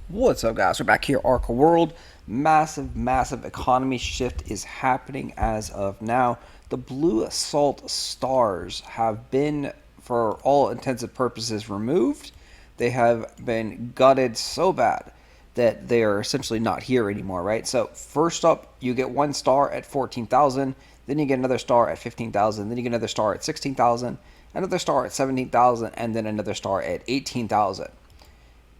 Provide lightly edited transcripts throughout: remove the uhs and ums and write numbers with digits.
What's up, guys? We're back here, Archeworld. Massive economy shift is happening as of now. The blue assault stars have been, for all intents and purposes, removed. They have been gutted so bad that they are essentially not here anymore, right? So first up, you get one star at 14,000, then you get another star at 15,000, then you get another star at 16,000, another star at 17,000, and then another star at 18,000.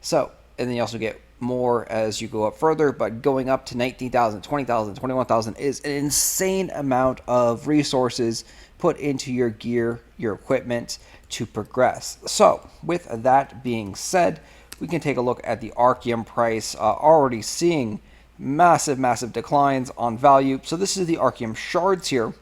So, and then you also get more as you go up further, but going up to 19,000, 20,000, 21,000 is an insane amount of resources put into your gear, your equipment to progress. So, with that being said, we can take a look at the Archeum price, already seeing massive declines on value. So this is the Archeum shards here.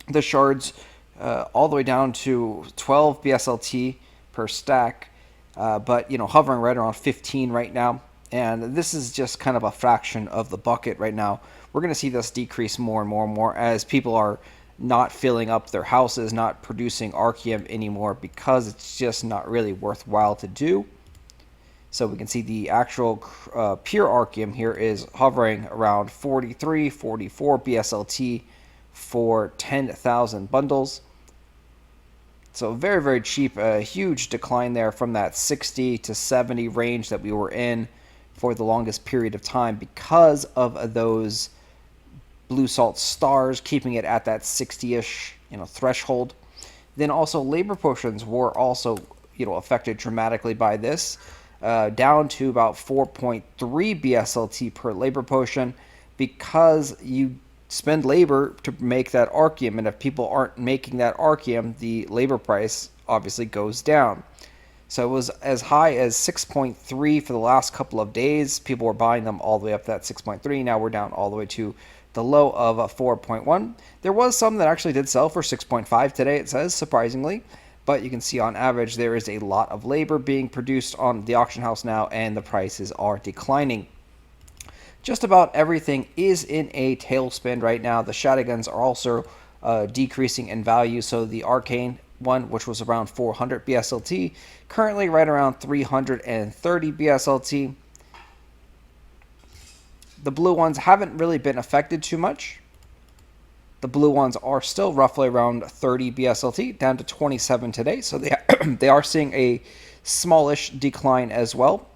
The shards all the way down to 12 BSLT per stack, but hovering right around 15 right now. And this is just kind of a fraction of the bucket right now. We're going to see this decrease more and more as people are not filling up their houses, not producing Archeum anymore because it's just not really worthwhile to do. So we can see the actual pure Archeum here is hovering around 43, 44 BSLT for 10,000 bundles. So very cheap, a huge decline there from that 60 to 70 range that we were in for the longest period of time because of those blue salt stars keeping it at that 60-ish threshold. Then also labor potions were also affected dramatically by this, down to about 4.3 BSLT per labor potion because you spend labor to make that Archeum, and if people aren't making that Archeum, the labor price obviously goes down. So it was as high as 6.3 for the last couple of days. People were buying them all the way up to that 6.3. Now we're down all the way to the low of 4.1. There was some that actually did sell for 6.5 today, it says, surprisingly. But you can see on average there is a lot of labor being produced on the auction house now, and the prices are declining. Just about everything is in a tailspin right now. The shotguns are also decreasing in value. So the arcane one, which was around 400 BSLT, currently right around 330 BSLT. The blue ones haven't really been affected too much. The blue ones are still roughly around 30 BSLT, down to 27 today. So they are seeing a smallish decline as well.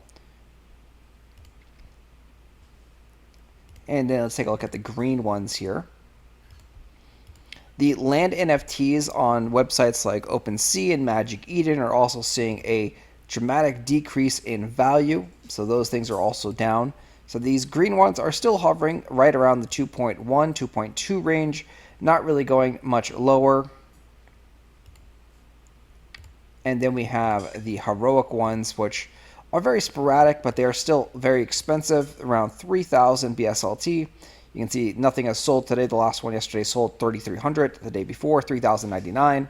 And then let's take a look at the green ones here. The land NFTs on websites like OpenSea and Magic Eden are also seeing a dramatic decrease in value. So those things are also down. So these green ones are still hovering right around the 2.1, 2.2 range, not really going much lower. And then we have the heroic ones, which are very sporadic, but they are still very expensive, around 3,000 BSLT. You can see nothing has sold today. The last one yesterday sold 3,300. The day before, 3,099.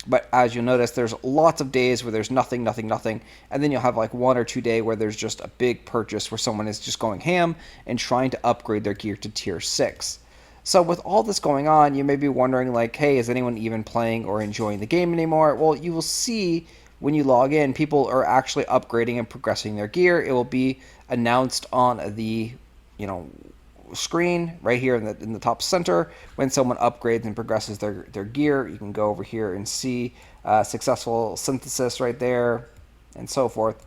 But as you'll notice, there's lots of days where there's nothing. And then you'll have like 1 or 2 days where there's just a big purchase where someone is just going ham and trying to upgrade their gear to tier 6. So with all this going on, you may be wondering like, hey, is anyone even playing or enjoying the game anymore? Well, you will see when you log in, people are actually upgrading and progressing their gear. It will be announced on the, screen right here in the top center when someone upgrades and progresses their gear. You can go over here and see successful synthesis right there and so forth.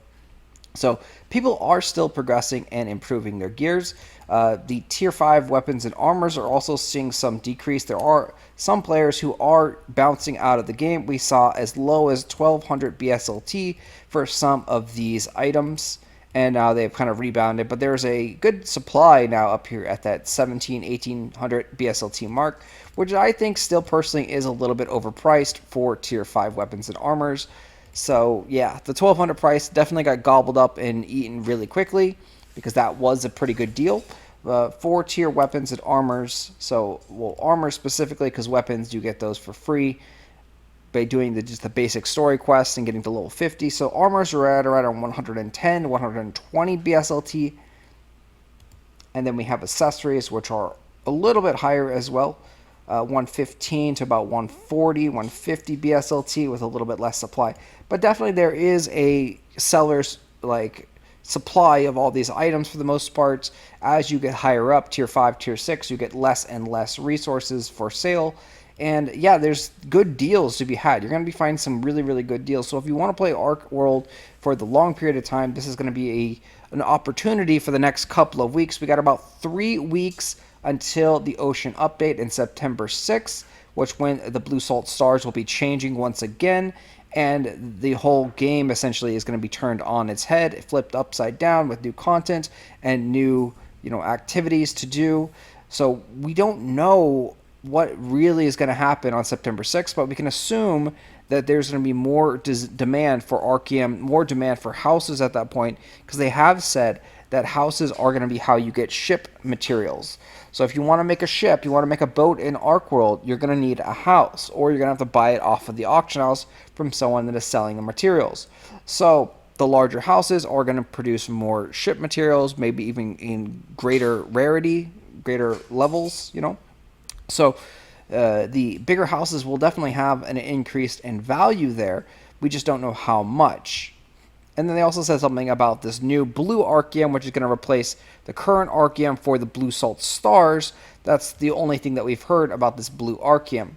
So people are still progressing and improving their gears. The tier 5 weapons and armors are also seeing some decrease. There are some players who are bouncing out of the game. We saw as low as 1200 BSLT for some of these items, and now they've kind of rebounded. But there's a good supply now up here at that 1800 BSLT mark, which I think still personally is a little bit overpriced for tier 5 weapons and armors. So yeah, the 1200 price definitely got gobbled up and eaten really quickly because that was a pretty good deal. 4 tier weapons and armors, so armor specifically because weapons you get those for free by doing just the basic story quests and getting to level 50. So armors are at around 110, 120 BSLT. And then we have accessories, which are a little bit higher as well. 115 to about 140, 150 BSLT with a little bit less supply. But definitely there is a seller's supply of all these items for the most part. As you get higher up, tier 5, tier 6, you get less and less resources for sale. And yeah, there's good deals to be had. You're going to be finding some really, really good deals. So if you want to play Ark World for the long period of time, this is going to be an opportunity for the next couple of weeks. We got about 3 weeks until the Ocean update in September 6th, which when the Blue Salt Stars will be changing once again. And the whole game essentially is going to be turned on its head, flipped upside down with new content and new, activities to do. So we don't know what really is going to happen on September 6th, but we can assume that there's going to be more demand for Archeum, more demand for houses at that point, because they have said that houses are going to be how you get ship materials. So if you want to make a ship, you want to make a boat in Ark World, you're going to need a house, or you're going to have to buy it off of the auction house from someone that is selling the materials. So the larger houses are going to produce more ship materials, maybe even in greater rarity, greater levels, So the bigger houses will definitely have an increase in value there. We just don't know how much. And then they also said something about this new blue Archeum, which is going to replace the current Archeum for the Blue Salt Stars. That's the only thing that we've heard about this blue Archeum.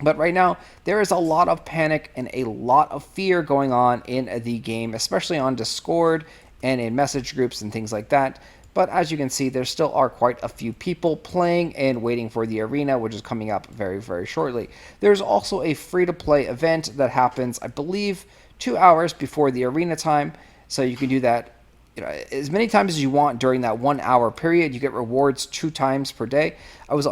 But right now, there is a lot of panic and a lot of fear going on in the game, especially on Discord and in message groups and things like that. But as you can see, there still are quite a few people playing and waiting for the arena, which is coming up very, very shortly. There's also a free-to-play event that happens, I believe, 2 hours before the arena time. So you can do that as many times as you want during that 1 hour period. You get rewards 2 times per day. I was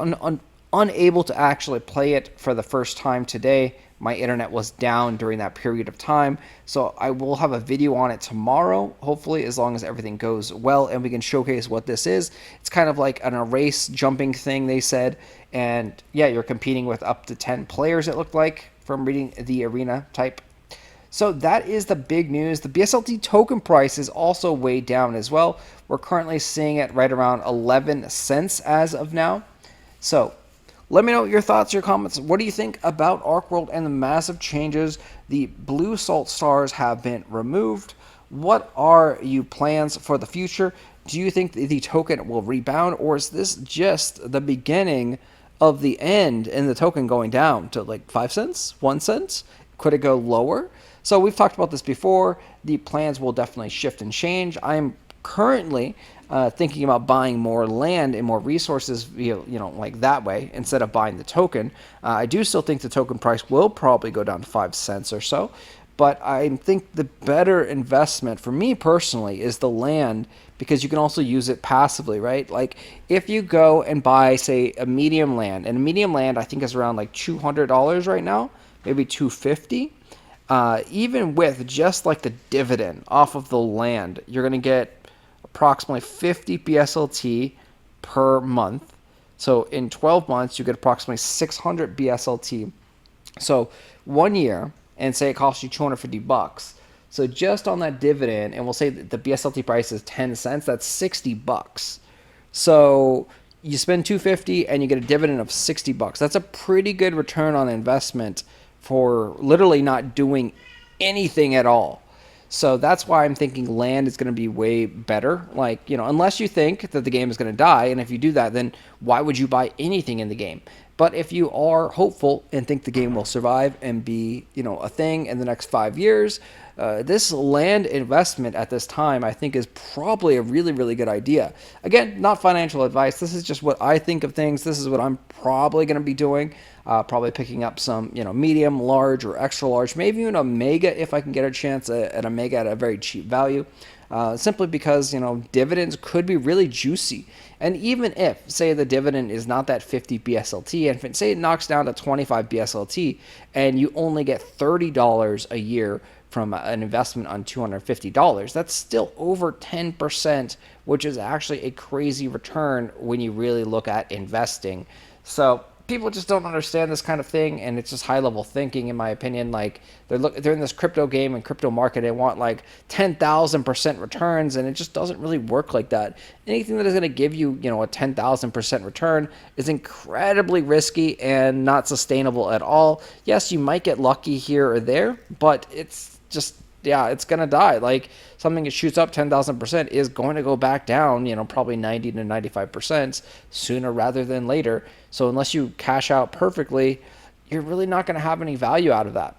unable to actually play it for the first time today. My internet was down during that period of time. So I will have a video on it tomorrow, hopefully, as long as everything goes well and we can showcase what this is. It's kind of like an erase jumping thing, they said. And yeah, you're competing with up to 10 players, it looked like, from reading the arena type. So that is the big news. The BSLT token price is also way down as well. We're currently seeing it right around 11 cents as of now. So let me know your thoughts, your comments. What do you think about Ark World and the massive changes? The Blue Salt Stars have been removed. What are your plans for the future? Do you think the token will rebound, or is this just the beginning of the end and the token going down to like 5 cents, 1 cent? Could it go lower? So we've talked about this before. The plans will definitely shift and change. I'm currently thinking about buying more land and more resources, like that way, instead of buying the token. I do still think the token price will probably go down to 5 cents or so, but I think the better investment for me personally is the land, because you can also use it passively, right? Like if you go and buy, say, a medium land, and a medium land I think is around like $200 right now, maybe $250. Even with just like the dividend off of the land, you're going to get approximately 50 BSLT per month. So in 12 months, you get approximately 600 BSLT. So 1 year, and say it costs you $250. So just on that dividend, and we'll say that the BSLT price is 10 cents, that's $60. So you spend $250 and you get a dividend of $60. That's a pretty good return on investment for literally not doing anything at all. So that's why I'm thinking land is going to be way better. Like, unless you think that the game is going to die, and if you do that, then why would you buy anything in the game? But if you are hopeful and think the game will survive and be, a thing in the next 5 years, this land investment at this time, I think, is probably a really, really good idea. Again, not financial advice. This is just what I think of things. This is what I'm probably going to be doing. Probably picking up some, medium, large, or extra large, maybe even a mega if I can get a chance at a mega at a very cheap value. Simply because, dividends could be really juicy. And even if, say, the dividend is not that 50 BSLT, and if, say it knocks down to 25 BSLT, and you only get $30 a year from an investment on $250, that's still over 10%, which is actually a crazy return when you really look at investing. So people just don't understand this kind of thing, and it's just high-level thinking, in my opinion. Like they're in this crypto game and crypto market, and want like 10,000% returns, and it just doesn't really work like that. Anything that is going to give you, a 10,000% return is incredibly risky and not sustainable at all. Yes, you might get lucky here or there, but it's just yeah, it's going to die. Like something that shoots up 10,000% is going to go back down, probably 90 to 95% sooner rather than later. So unless you cash out perfectly, you're really not going to have any value out of that.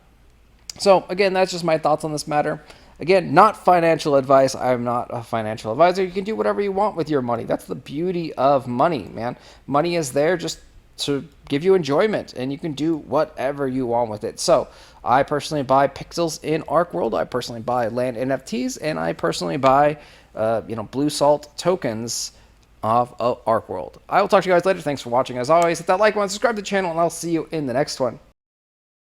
So again, that's just my thoughts on this matter. Again, not financial advice. I'm not a financial advisor. You can do whatever you want with your money. That's the beauty of money, man. Money is there just to give you enjoyment, and you can do whatever you want with it. So I personally buy pixels in Archeworld. I personally buy land NFTs, and I personally buy, blue salt tokens of Archeworld. I will talk to you guys later. Thanks for watching. As always, hit that like button, subscribe to the channel, and I'll see you in the next one.